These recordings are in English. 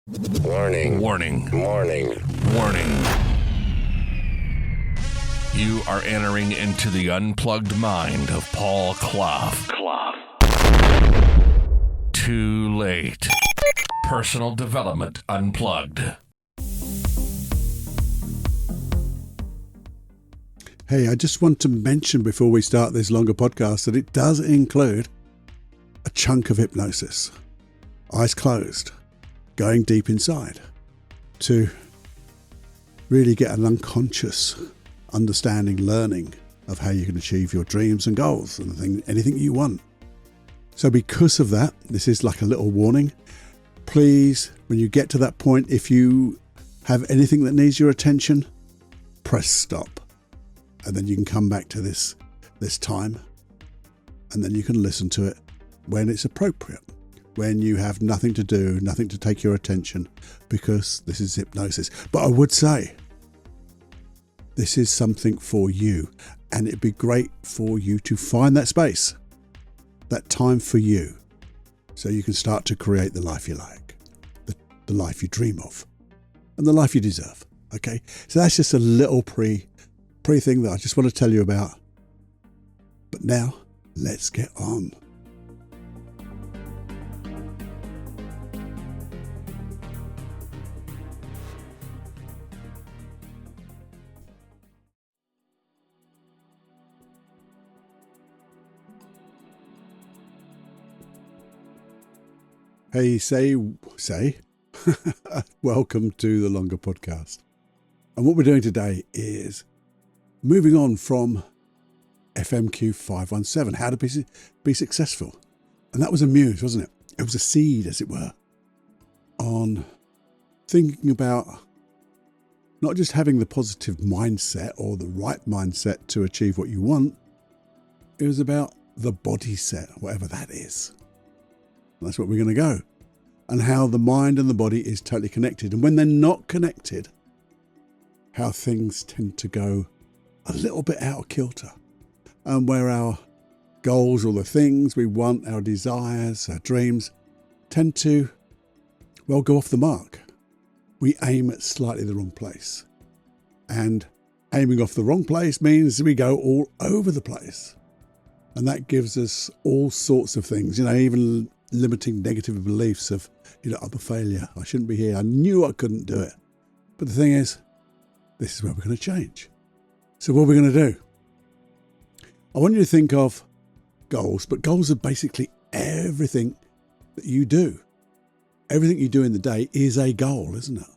Warning. Warning. Warning. Warning. You are entering into the unplugged mind of Paul Clough. Too late. Personal Development Unplugged. Hey, I just want to mention before we start this longer podcast that it does include a chunk of hypnosis. Eyes closed, going deep inside to really get an unconscious understanding, learning of how you can achieve your dreams and goals and anything you want. So because of that, this is like a little warning. Please, when you get to that point, if you have anything that needs your attention, press stop. And then you can come back to this time, and then you can listen to it when it's appropriate, when you have nothing to do, nothing to take your attention, because this is hypnosis. But I would say this is something for you, and it'd be great for you to find that space, that time for you, so you can start to create the life you like, the life you dream of, and the life you deserve. Okay, so that's just a little pre thing that I just want to tell you about. But now, let's get on. Hey, say, welcome to the longer podcast. And what we're doing today is moving on from FMQ 517, how to be successful. And that was a muse, wasn't it? It was a seed, as it were, on thinking about not just having the positive mindset or the right mindset to achieve what you want. It was about the body set, whatever that is. And that's what we're going to go. And how the mind and the body is totally connected. And when they're not connected, how things tend to go a little bit out of kilter, and where our goals or the things we want, our desires, our dreams tend to, well, go off the mark. We aim at slightly the wrong place, and aiming off the wrong place means we go all over the place, and that gives us all sorts of things, even limiting negative beliefs of, I'm a failure, I shouldn't be here, I knew I couldn't do it. But the thing is, this is where we're going to change. So what we're going to do, I want you to think of goals, but goals are basically everything that you do. Everything you do in the day is a goal, isn't it?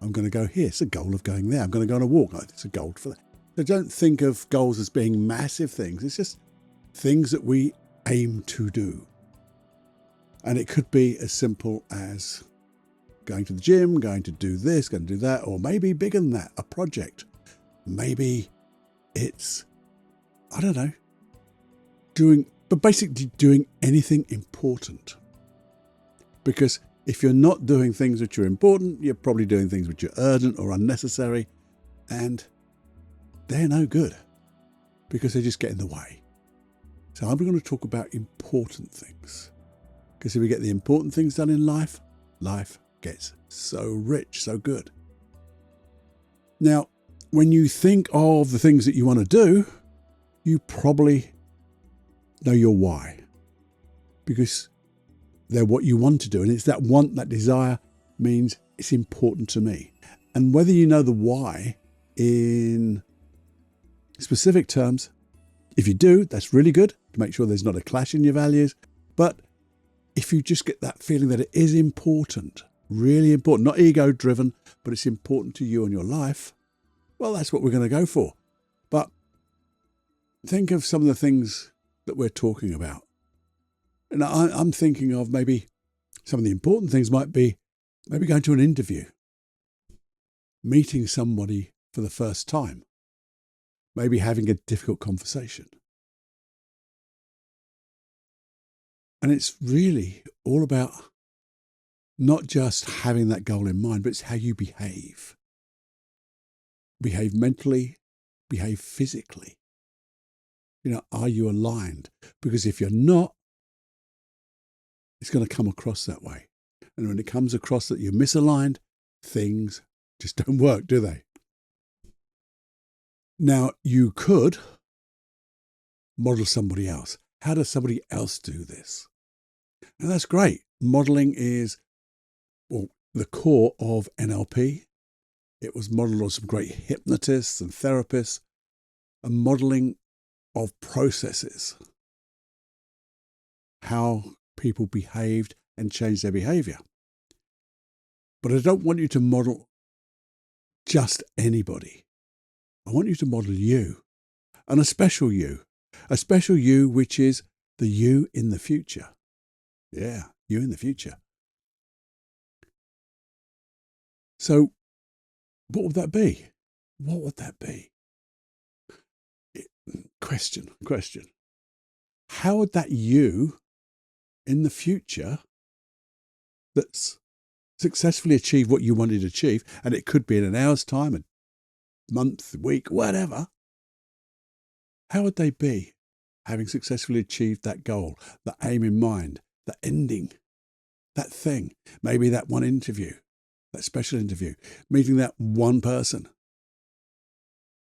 I'm going to go here. It's a goal of going there. I'm going to go on a walk. It's a goal for that. So don't think of goals as being massive things. It's just things that we aim to do. And it could be as simple as going to the gym, going to do this, going to do that, or maybe bigger than that, a project. Maybe it's, I don't know, basically doing anything important. Because if you're not doing things which are important, you're probably doing things which are urgent or unnecessary, and they're no good because they just get in the way. So I'm going to talk about important things. Because if we get the important things done in life, life gets so rich, so good. Now, when you think of the things that you want to do, you probably know your why, because they're what you want to do. And it's that want, that desire means it's important to me. And whether you know the why in specific terms, if you do, that's really good to make sure there's not a clash in your values. But if you just get that feeling that it is important, really important, not ego driven, but it's important to you and your life, well, that's what we're going to go for. But think of some of the things that we're talking about. And I'm thinking of maybe some of the important things might be maybe going to an interview, meeting somebody for the first time, maybe having a difficult conversation. And it's really all about not just having that goal in mind, but it's how you behave. Behave mentally, behave physically. Are you aligned? Because if you're not, it's going to come across that way. And when it comes across that you're misaligned, things just don't work, do they? Now, you could model somebody else. How does somebody else do this? And that's great. Modeling is the core of NLP. It was modeled on some great hypnotists and therapists, a modeling of processes, how people behaved and changed their behavior. But I don't want you to model just anybody. I want you to model you, and a special you which is the you in the future. Yeah, you in the future. So what would that be? What would that be? Question. How would that you in the future that's successfully achieved what you wanted to achieve, and it could be in an hour's time, a month, week, whatever, how would they be having successfully achieved that goal, that aim in mind, that ending, that thing, maybe that one interview, that special interview, meeting that one person?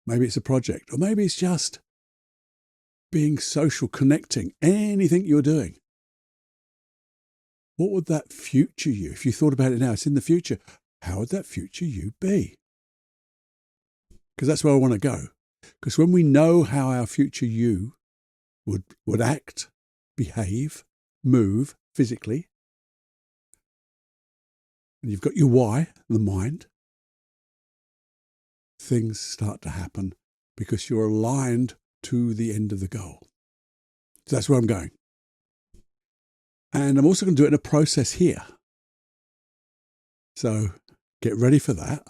Maybe it's a project, or maybe it's just being social, connecting, anything you're doing. What would that future you, if you thought about it now, it's in the future, how would that future you be? Because that's where I want to go. Because when we know how our future you would act, behave, move physically, and you've got your why, the mind, things start to happen because you're aligned to the end of the goal. So that's where I'm going. And I'm also going to do it in a process here. So get ready for that.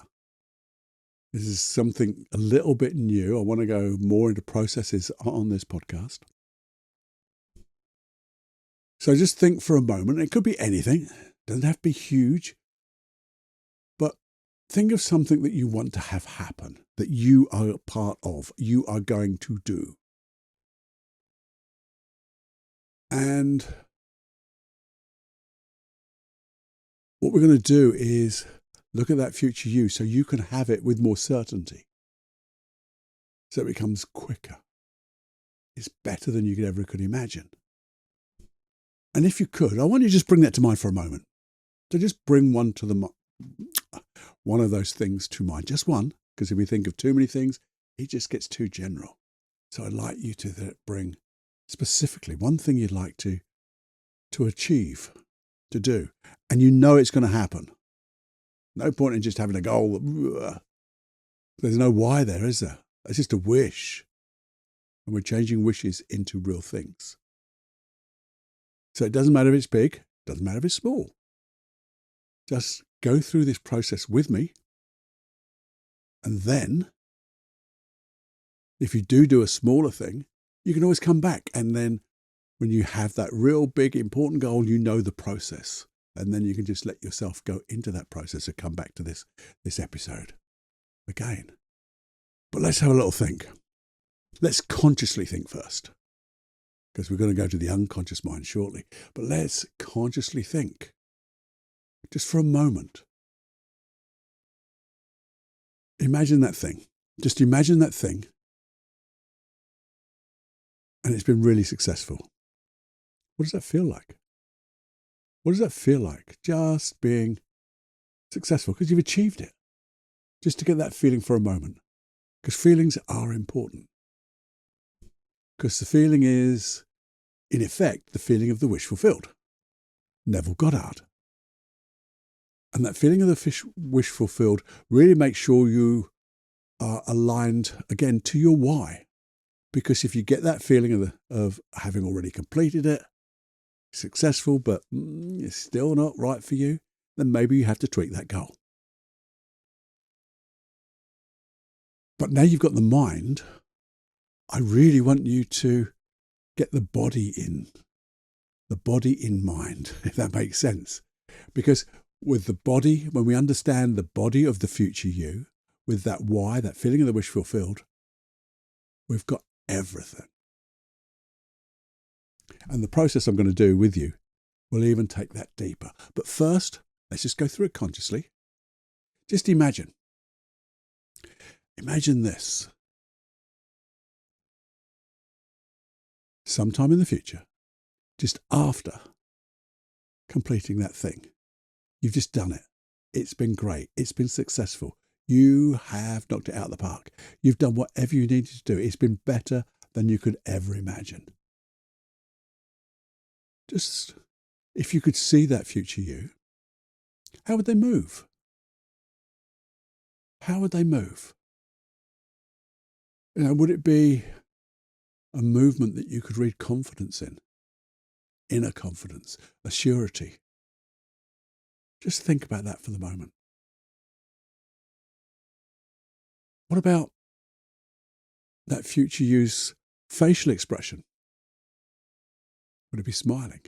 This is something a little bit new. I want to go more into processes on this podcast. So just think for a moment. It could be anything. It doesn't have to be huge. But think of something that you want to have happen, that you are a part of, you are going to do. And what we're going to do is look at that future you so you can have it with more certainty. So it becomes quicker. It's better than you could imagine. And if you could, I want you to just bring that to mind for a moment. So just bring one of those things to mind. Just one, because if we think of too many things, it just gets too general. So I'd like you to bring specifically one thing you'd like to achieve, to do. And you know it's going to happen. No point in just having a goal. There's no why there, is there? It's just a wish. And we're changing wishes into real things. So it doesn't matter if it's big, it doesn't matter if it's small. Just go through this process with me. And then, if you do a smaller thing, you can always come back. And then when you have that real big, important goal, you know the process. And then you can just let yourself go into that process and come back to this episode again. But let's have a little think. Let's consciously think first, because we're going to go to the unconscious mind shortly. But let's consciously think, just for a moment. Imagine that thing. Just imagine that thing. And it's been really successful. What does that feel like? What does that feel like? Just being successful because you've achieved it. Just to get that feeling for a moment. Because feelings are important. Because the feeling is, in effect, the feeling of the wish fulfilled. Neville Goddard. And that feeling of the wish fulfilled really makes sure you are aligned, again, to your why. Because if you get that feeling of having already completed it, successful, but it's still not right for you, then maybe you have to tweak that goal. But now you've got the mind, I really want you to get the body in mind, if that makes sense. Because with the body, when we understand the body of the future you, with that why, that feeling of the wish fulfilled, we've got everything. And the process I'm going to do with you will even take that deeper. But first, Let's just go through it consciously. Just imagine. Imagine this. Sometime in the future, just after completing that thing, you've just done it. It's been great. It's been successful. You have knocked it out of the park. You've done whatever you needed to do. It's been better than you could ever imagine. Just, if you could see that future you, how would they move? How would they move? Would it be a movement that you could read confidence in? Inner confidence, a surety. Just think about that for the moment. What about that future you's facial expression? Would it be smiling?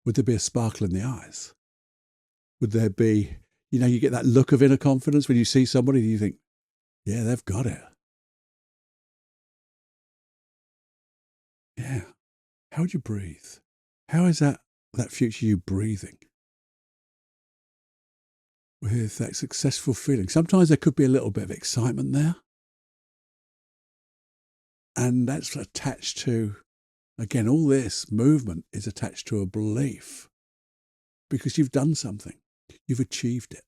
Would there be a sparkle in the eyes? Would there be, you get that look of inner confidence when you see somebody and you think, yeah, they've got it. Yeah. How would you breathe? How is that future you breathing? With that successful feeling. Sometimes there could be a little bit of excitement there. And that's attached to, again, all this movement is attached to a belief. Because you've done something. You've achieved it.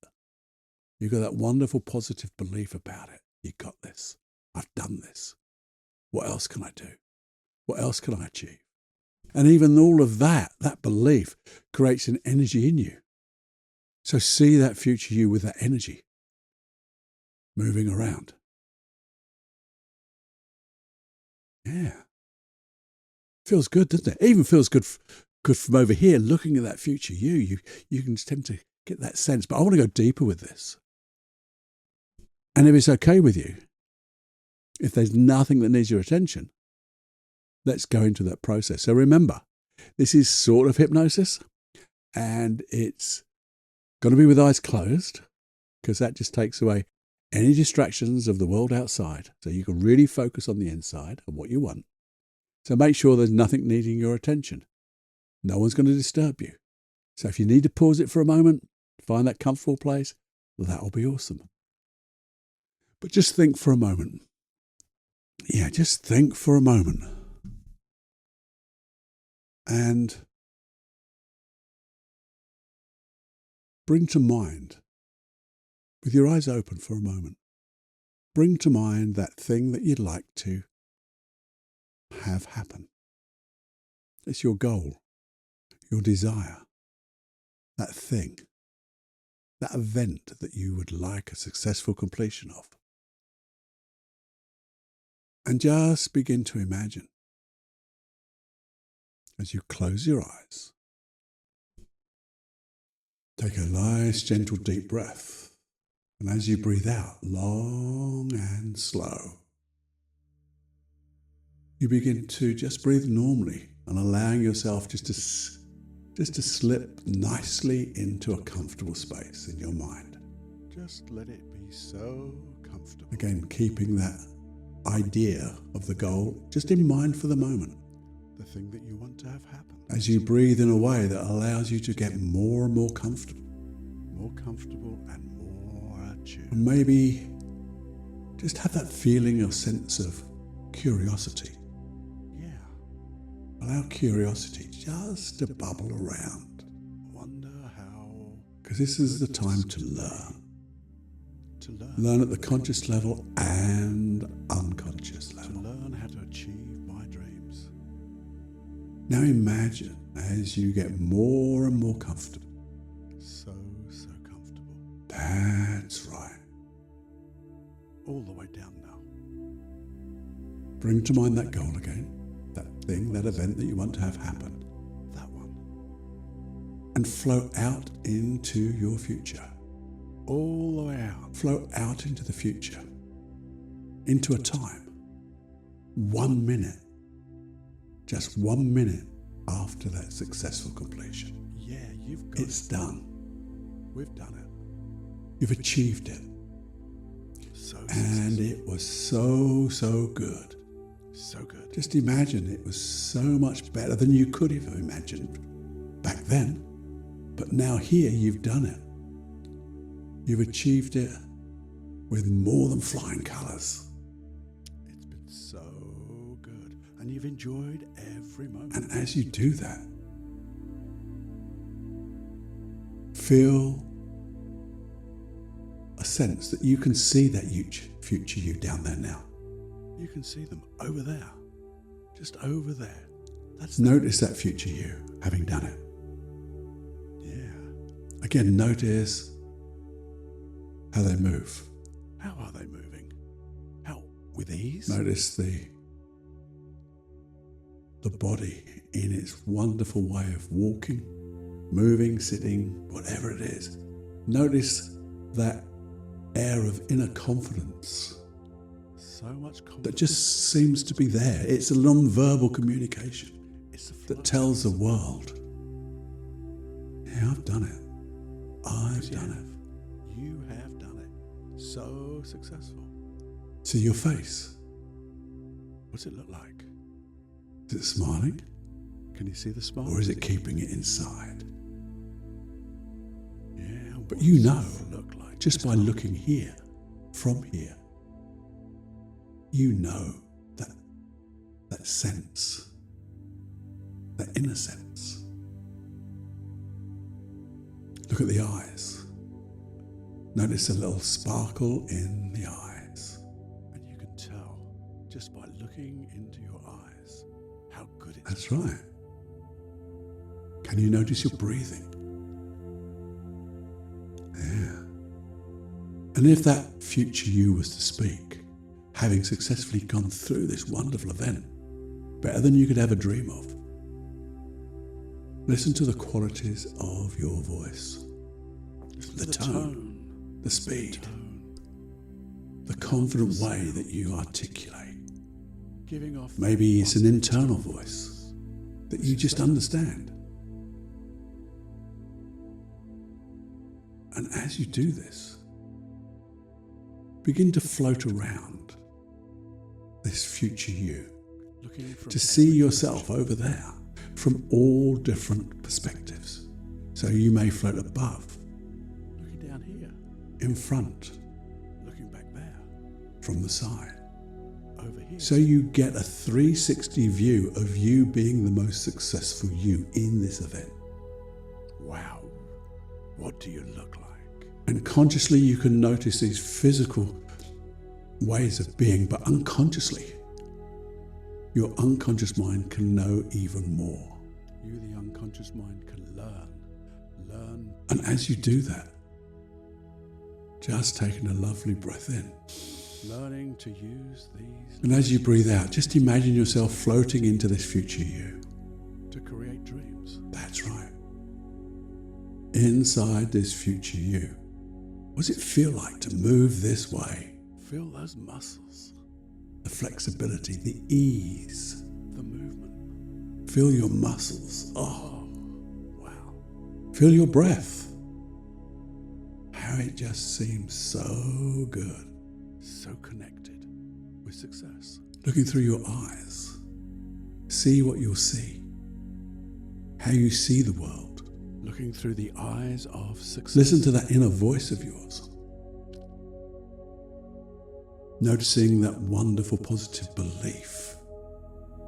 You've got that wonderful positive belief about it. You got this. I've done this. What else can I do? What else can I achieve? And even all of that belief creates an energy in you. So see that future you with that energy moving around. Yeah. Feels good, doesn't it? It even feels good from over here, looking at that future you. You can tend to get that sense. But I want to go deeper with this. And if it's okay with you, if there's nothing that needs your attention, let's go into that process. So remember, this is sort of hypnosis, and it's going to be with eyes closed, because that just takes away any distractions of the world outside. So you can really focus on the inside and what you want. So make sure there's nothing needing your attention. No one's going to disturb you. So if you need to pause it for a moment, find that comfortable place, that will be awesome. But just think for a moment. Yeah, just think for a moment. And bring to mind, with your eyes open for a moment, bring to mind that thing that you'd like to have happen. It's your goal, your desire, that thing, that event that you would like a successful completion of. And just begin to imagine, as you close your eyes, take a nice, gentle, deep breath. And as you breathe out, long and slow, you begin to just breathe normally and allowing yourself just to slip nicely into a comfortable space in your mind. Just let it be so comfortable. Again, keeping that idea of the goal just in mind for the moment. The thing that you want to have happen. As you breathe in a way that allows you to get more and more comfortable and more attuned. And maybe just have that feeling or sense of curiosity. Yeah. Allow curiosity just to bubble around. Wonder how. Because this is the time to learn. Learn at the conscious level and unconscious level. To learn how to achieve my dreams. Now imagine as you get more and more comfortable. So comfortable. That's right. All the way down now. Bring to mind that goal again. That thing, that event that you want to have happen. That one. And float out into your future. All the way out. Float out into the future. Into a time. 1 minute. Just 1 minute after that successful completion. Yeah, you've got it. It's done. We've done it. You've achieved it. And it was so good. So good. Just imagine it was so much better than you could have imagined back then. But now here you've done it. You've achieved it with more than flying colours. It's been so good, and you've enjoyed every moment. And as you do that, feel a sense that you can see that future you down there now. You can see them over there, just over there. Notice that future you, having done it. Yeah. Again, notice how they move. How are they moving? How, with ease? Notice the body in its wonderful way of walking, moving, sitting, whatever it is. Notice that air of inner confidence. So much confidence. That just seems to be there. It's a non-verbal communication that tells the world, yeah, I've done it. I've done it. You have done it. So successful. See your face. What's it look like? Is it smiling? Can you see the smile? Or is it keeping it inside? Yeah, but you know, just by looking here, from here, you know that sense, that inner sense. Look at the eyes. Notice a little sparkle in the eyes. And you can tell just by looking into your eyes how good it is. That's right. Can you notice your breathing? Yeah. And if that future you was to speak, having successfully gone through this wonderful event, better than you could ever dream of, listen to the qualities of your voice. The tone, the speed, the confident way that you articulate. Maybe it's an internal voice that you just understand. And as you do this, begin to float around this future you, to see yourself over there from all different perspectives. So you may float above, looking down here, in front, looking back there, from the side, over here. So you get a 360 view of you being the most successful you in this event. Wow, what do you look like? And consciously you can notice these physical ways of being, but unconsciously, your unconscious mind can know even more. You, the unconscious mind, can learn. And as you do that, just taking a lovely breath in, learning to use these. And as you breathe out, just imagine yourself floating into this future you. To create dreams. That's right. Inside this future you. What does it feel like to move this way? Feel those muscles. The flexibility, the ease, the movement. Feel your muscles. Oh, wow. Feel your breath. How it just seems so good. So connected with success. Looking through your eyes. See what you'll see. How you see the world. Looking through the eyes of success. Listen to that inner voice of yours. Noticing that wonderful positive belief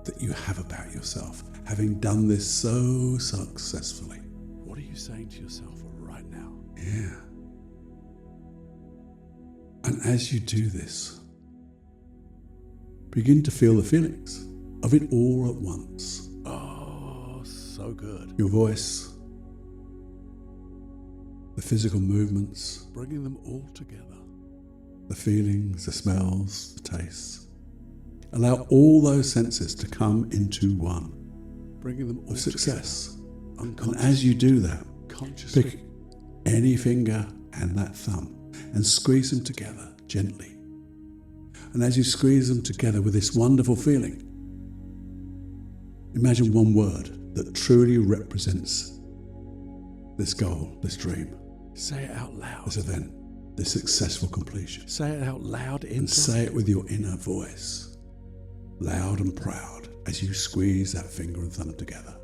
that you have about yourself, having done this so successfully. What are you saying to yourself right now? Yeah. And as you do this, begin to feel the feelings of it all at once. Oh, so good. Your voice, the physical movements, bringing them all together. The feelings, the smells, the tastes. Allow all those senses to come into one, bringing them all of success. And as you do that, pick any finger and that thumb and squeeze them together gently. And as you squeeze them together with this wonderful feeling, imagine one word that truly represents this goal, this dream. Say it out loud. This event, this successful completion. Say it out loud. And say it with your inner voice, loud and proud, as you squeeze that finger and thumb together.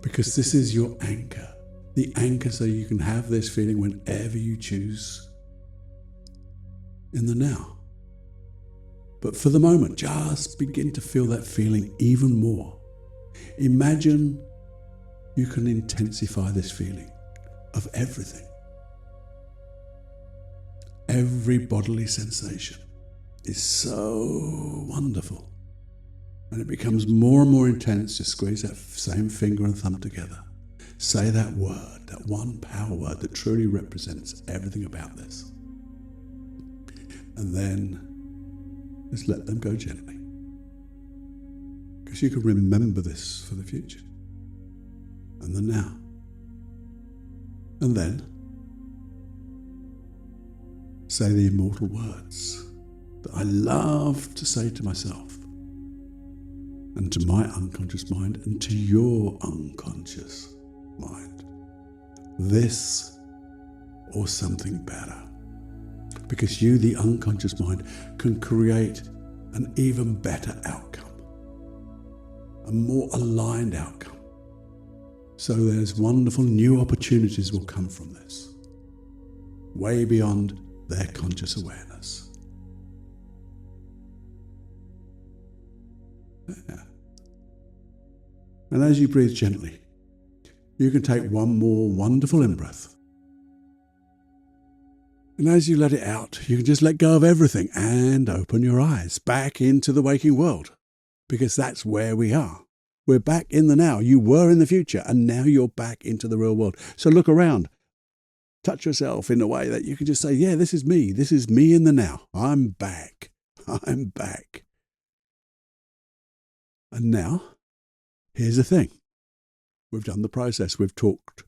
Because this is your anchor. The anchor so you can have this feeling whenever you choose in the now. But for the moment, just begin to feel that feeling even more. Imagine you can intensify this feeling of everything. Every bodily sensation is so wonderful. And it becomes more and more intense. Just squeeze that same finger and thumb together. Say that word, that one power word that truly represents everything about this. And then just let them go gently. Because you can remember this for the future. And the now. And then say the immortal words that I love to say to myself and to my unconscious mind and to your unconscious mind. This or something better. Because you, the unconscious mind, can create an even better outcome, a more aligned outcome. So there's wonderful new opportunities will come from this, way beyond their conscious awareness. Yeah. And as you breathe gently, you can take one more wonderful in-breath. And as you let it out, you can just let go of everything and open your eyes back into the waking world, because that's where we are. We're back in the now. You were in the future, and now you're back into the real world. So look around. Touch yourself in a way that you can just say, yeah, this is me. This is me in the now. I'm back. I'm back. And now, here's the thing. We've done the process. We've talked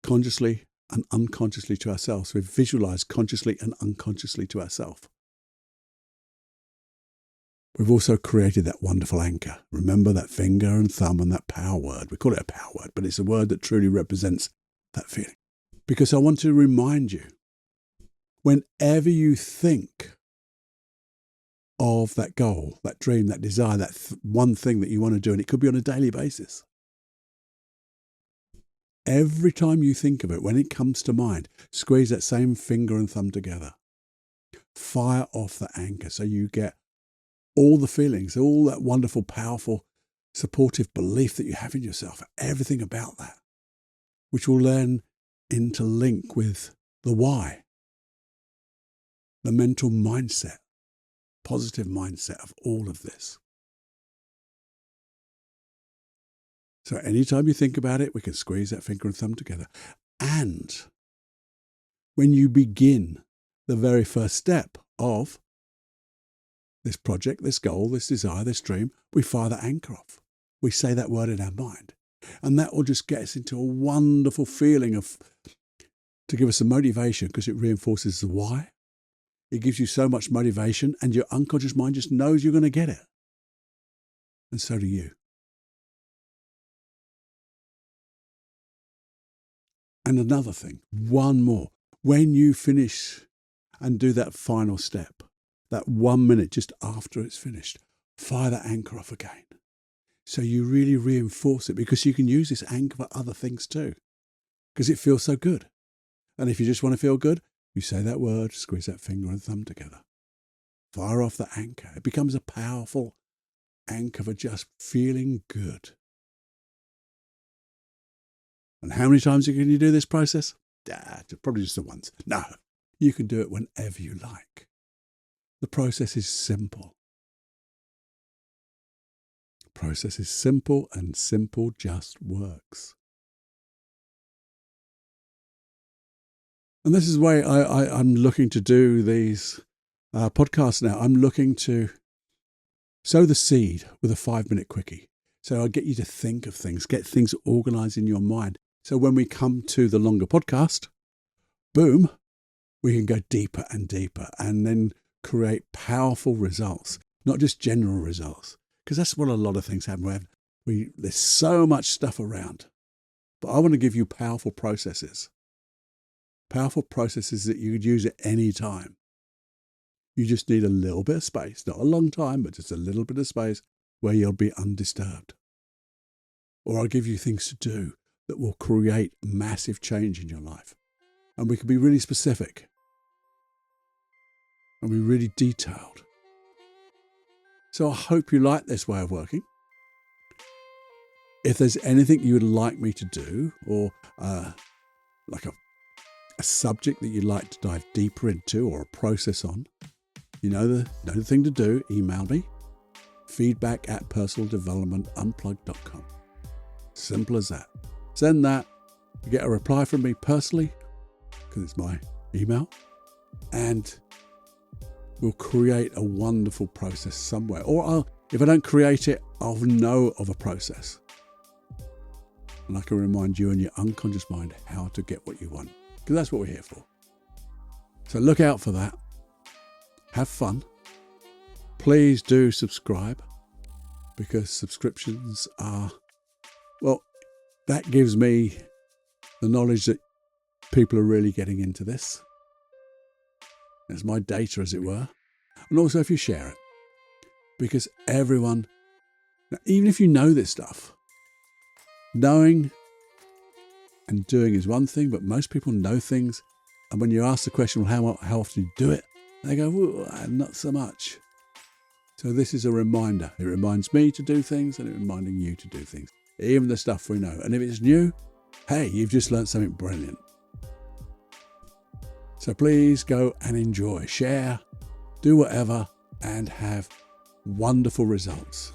consciously and unconsciously to ourselves. We've visualized consciously and unconsciously to ourselves. We've also created that wonderful anchor. Remember that finger and thumb and that power word. We call it a power word, but it's a word that truly represents that feeling. Because I want to remind you, whenever you think of that goal, that dream, that desire, that one thing that you want to do, and it could be on a daily basis, every time you think of it, when it comes to mind, squeeze that same finger and thumb together. Fire off the anchor so you get all the feelings, all that wonderful, powerful, supportive belief that you have in yourself, everything about that, which will then interlink with the why, the mental mindset, positive mindset of all of this. So anytime you think about it, we can squeeze that finger and thumb together. And when you begin the very first step of this project, this goal, this desire, this dream, we fire that anchor off. We say that word in our mind. And that will just get us into a wonderful feeling to give us some motivation, because it reinforces the why. It gives you so much motivation, and your unconscious mind just knows you're going to get it. And so do you. And another thing, one more. When you finish and do that final step, that 1 minute just after it's finished, fire that anchor off again. So you really reinforce it, because you can use this anchor for other things too, because it feels so good. And if you just want to feel good, you say that word, squeeze that finger and thumb together. Fire off the anchor. It becomes a powerful anchor for just feeling good. And how many times can you do this process? Probably just the once. No, you can do it whenever you like. The process is simple. The process is simple, and simple just works. And this is the way I'm looking to do these podcasts now. I'm looking to sow the seed with a 5-minute quickie. So I'll get you to think of things, get things organized in your mind. So when we come to the longer podcast, boom, we can go deeper and deeper, and then create powerful results, not just general results. Because that's what a lot of things happen. There's so much stuff around. But I want to give you powerful processes that you could use at any time. You just need a little bit of space, not a long time, but just a little bit of space where you'll be undisturbed. or I'll give you things to do that will create massive change in your life. And we can be really specific and be really detailed. So I hope you like this way of working. If there's anything you would like me to do, or like a subject that you'd like to dive deeper into, or a process on, you know the thing to do. Email me, feedback@personaldevelopmentunplugged.com. Simple as that. Send that. You get a reply from me personally, because it's my email, and we'll create a wonderful process somewhere. Or if I don't create it, I'll know of a process. And I can remind you and your unconscious mind how to get what you want. Because that's what we're here for. So look out for that. Have fun. Please do subscribe, because subscriptions are, well, that gives me the knowledge that people are really getting into this. It's my data, as it were. And also if you share it. Because everyone, even if you know this stuff, knowing and doing is one thing, but most people know things. And when you ask the question, well, how often do you do it? They go, well, not so much. So this is a reminder. It reminds me to do things, and it's reminding you to do things. Even the stuff we know. And if it's new, hey, you've just learned something brilliant. So please go and enjoy, share, do whatever, and have wonderful results.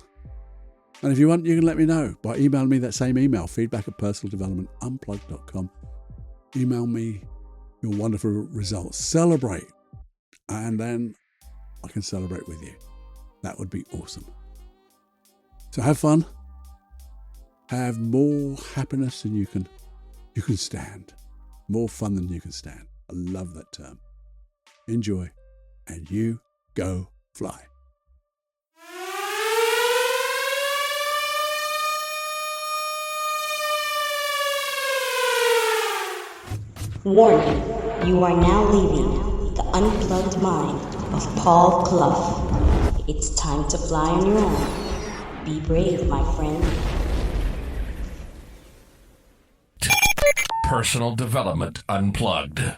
And if you want, you can let me know by emailing me that same email, feedback@personaldevelopmentunplugged.com. Email me your wonderful results. Celebrate. And then I can celebrate with you. That would be awesome. So have fun. Have more happiness than you can stand. More fun than you can stand. I love that term. Enjoy, and you go fly. Warning, you are now leaving the unplugged mind of Paul Clough. It's time to fly on your own. Be brave, my friend. Personal Development Unplugged.